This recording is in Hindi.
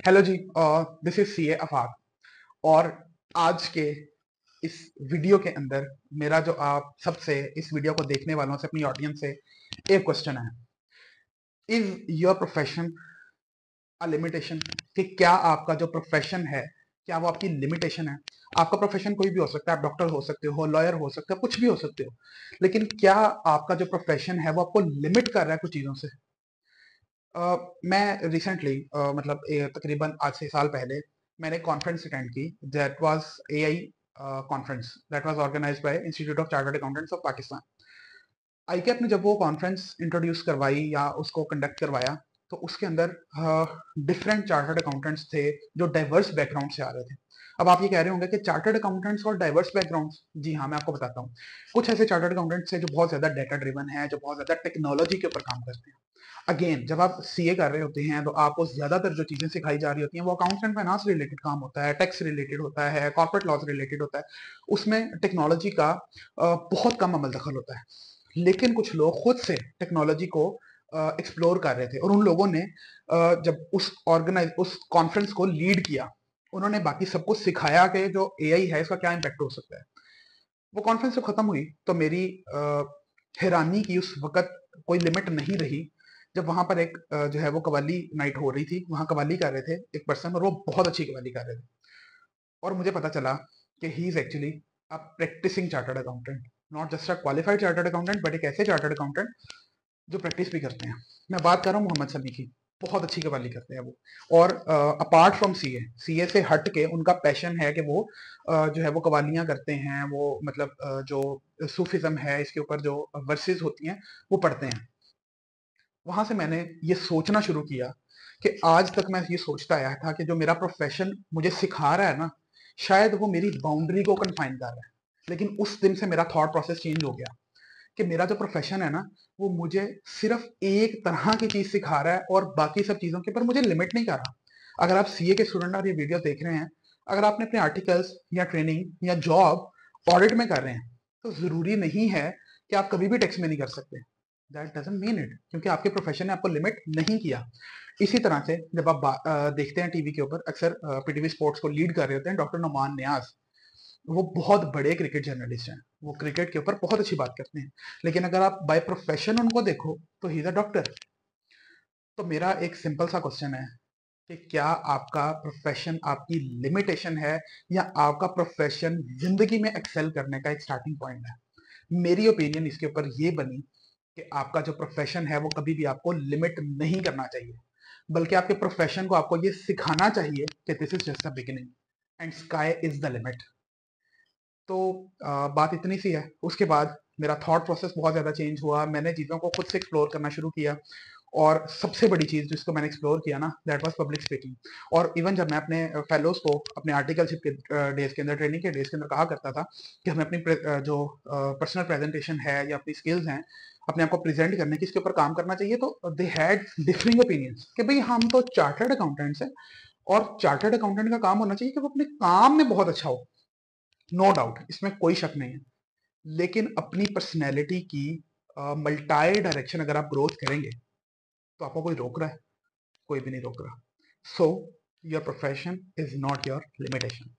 हेलो जी। This is CA Afaq. और आज के इस वीडियो के अंदर मेरा जो आप सबसे इस वीडियो को देखने वालों से अपनी ऑडियंस से एक क्वेश्चन है। Is your profession a limitation? कि क्या आपका जो प्रोफेशन है क्या वो आपकी लिमिटेशन है? आपका प्रोफेशन कोई भी हो सकता है, आप डॉक्टर हो सकते हो, लॉयर हो सकते हो, कुछ भी हो सकते हो, लेकिन क्या आपका जो प्रोफेशन है वो आपको लिमिट कर रहा है कुछ चीजों से? मैं रिसेंटली मतलब तकरीबन आज से साल पहले मैंने कॉन्फ्रेंस अटेंड की। That was AI conference that was organized by institute of chartered accountants of Pakistan. ICAP ने जब वो कॉन्फ्रेंस इंट्रोड्यूस करवाई या उसको कंडक्ट करवाया, तो उसके अंदर डिफरेंट चार्टर्ड अकाउंटेंट्स थे जो डाइवर्स बैकग्राउंड से आ रहे थे। अब आप ये कह रहे होंगे कि चार्टर्ड अकाउंटेंट्स और डाइवर्स बैकग्राउंड्स, जी हाँ, मैं आपको बताता हूँ। कुछ ऐसे चार्टर्ड अकाउंटेंट्स हैं जो बहुत ज्यादा डेटा ड्रिवन है, जो बहुत ज्यादा टेक्नोलॉजी के ऊपर काम करते हैं। अगेन, जब आप सीए कर रहे होते हैं तो आपको ज्यादातर जो चीजें सिखाई जा रही होती हैं वो अकाउंट्स एंड फाइनेंस रिलेटेड काम होता है, टैक्स रिलेटेड होता है, कॉर्पोरेट लॉ रिलेटेड होता है। उसमें टेक्नोलॉजी का बहुत कम अमल दखल होता है। लेकिन कुछ लोग खुद से टेक्नोलॉजी को एक्सप्लोर कर रहे थे, और उन लोगों ने जब उस कॉन्फ्रेंस को लीड किया, उन्होंने बाकी सबको सिखाया कि जो एआई है इसका क्या इम्पैक्ट हो सकता है। वो कॉन्फ्रेंस जब खत्म हुई तो मेरी हैरानी की उस वक्त कोई लिमिट नहीं रही, जब वहां पर एक जो है वो कवाली नाइट हो रही थी। वहां कवाली कर रहे थे एक पर्सन, और वो बहुत अच्छी कवाली कर रहे थे। और मुझे पता चला कि he is actually a practising chartered accountant, not just a qualified chartered accountant, but एक ऐसे चार्टर्ड अकाउंटेंट जो प्रैक्टिस भी करते हैं। मैं बात कर रहा हूँ मोहम्मद समी की। बहुत अच्छी कवाली करते हैं वो। और अपार्ट फ्रॉम सीए, सीए से हट के उनका पैशन है कि वो जो है वो कवालियां करते हैं। वो मतलब जो सूफिज्म है इसके ऊपर जो वर्सेस होती हैं वो पढ़ते हैं। वहां से मैंने ये सोचना शुरू किया कि आज तक मैं ये सोचता आया था कि जो मेरा प्रोफेशन मुझे सिखा रहा है ना, शायद वो मेरी बाउंड्री को कन्फाइन कर रहा है। लेकिन उस दिन से मेरा थॉट प्रोसेस चेंज हो गया कि मेरा जो प्रोफेशन है ना, वो मुझे सिर्फ एक तरह की चीज सिखा रहा है और बाकी सब चीजों के ऊपर मुझे लिमिट नहीं कर रहा। अगर आप सीए के स्टूडेंट और ये वीडियो देख रहे हैं, अगर आपने अपने आर्टिकल्स या ट्रेनिंग या जॉब ऑडिट में कर रहे हैं, तो जरूरी नहीं है कि आप कभी भी टैक्स में नहीं कर सकते। दैट डजंट मीन इट, क्योंकि आपके प्रोफेशन ने आपको लिमिट नहीं किया। इसी तरह से जब आप देखते हैं टीवी के ऊपर, अक्सर पीटीवी स्पोर्ट्स को लीड कर रहे होते हैं डॉक्टर नुमान नियाज। वो बहुत बड़े क्रिकेट जर्नलिस्ट हैं, वो क्रिकेट के ऊपर बहुत अच्छी बात करते हैं। लेकिन अगर आप बाय प्रोफेशन उनको देखो तो ही इज अ डॉक्टर। तो मेरा एक सिंपल सा क्वेश्चन है कि क्या आपका प्रोफेशन आपकी लिमिटेशन है, या आपका प्रोफेशन जिंदगी में एक्सेल करने का एक स्टार्टिंग पॉइंट है? मेरी ओपिनियन इसके ऊपर ये बनी कि आपका जो प्रोफेशन है वो कभी भी आपको लिमिट नहीं करना चाहिए, बल्कि आपके प्रोफेशन को आपको ये सिखाना चाहिए कि this is just the beginning and sky is the limit. तो बात इतनी सी है। उसके बाद मेरा थॉट प्रोसेस बहुत ज़्यादा चेंज हुआ, मैंने चीज़ों को खुद से एक्सप्लोर करना शुरू किया। और सबसे बड़ी चीज़ जिसको मैंने एक्सप्लोर किया ना, दैट वाज पब्लिक स्पीकिंग। और इवन जब मैं अपने फेलोज को अपने आर्टिकलशिप के डेज के अंदर, ट्रेनिंग के डेज के अंदर कहा करता था कि हमें अपनी जो पर्सनल प्रेजेंटेशन है या अपनी स्किल्स हैं, अपने आप को प्रेजेंट करने की, इसके ऊपर काम करना चाहिए, तो दे हैड डिफरिंग ओपिनियंस कि भाई हम तो चार्टर्ड अकाउंटेंट्स हैं, और चार्टर्ड अकाउंटेंट का काम होना चाहिए कि वो अपने काम में बहुत अच्छा हो। नो डाउट, इसमें कोई शक नहीं है। लेकिन अपनी पर्सनैलिटी की मल्टाई डायरेक्शन अगर आप ग्रोथ करेंगे तो आपको कोई रोक रहा है? कोई भी नहीं रोक रहा। So your profession is not your limitation.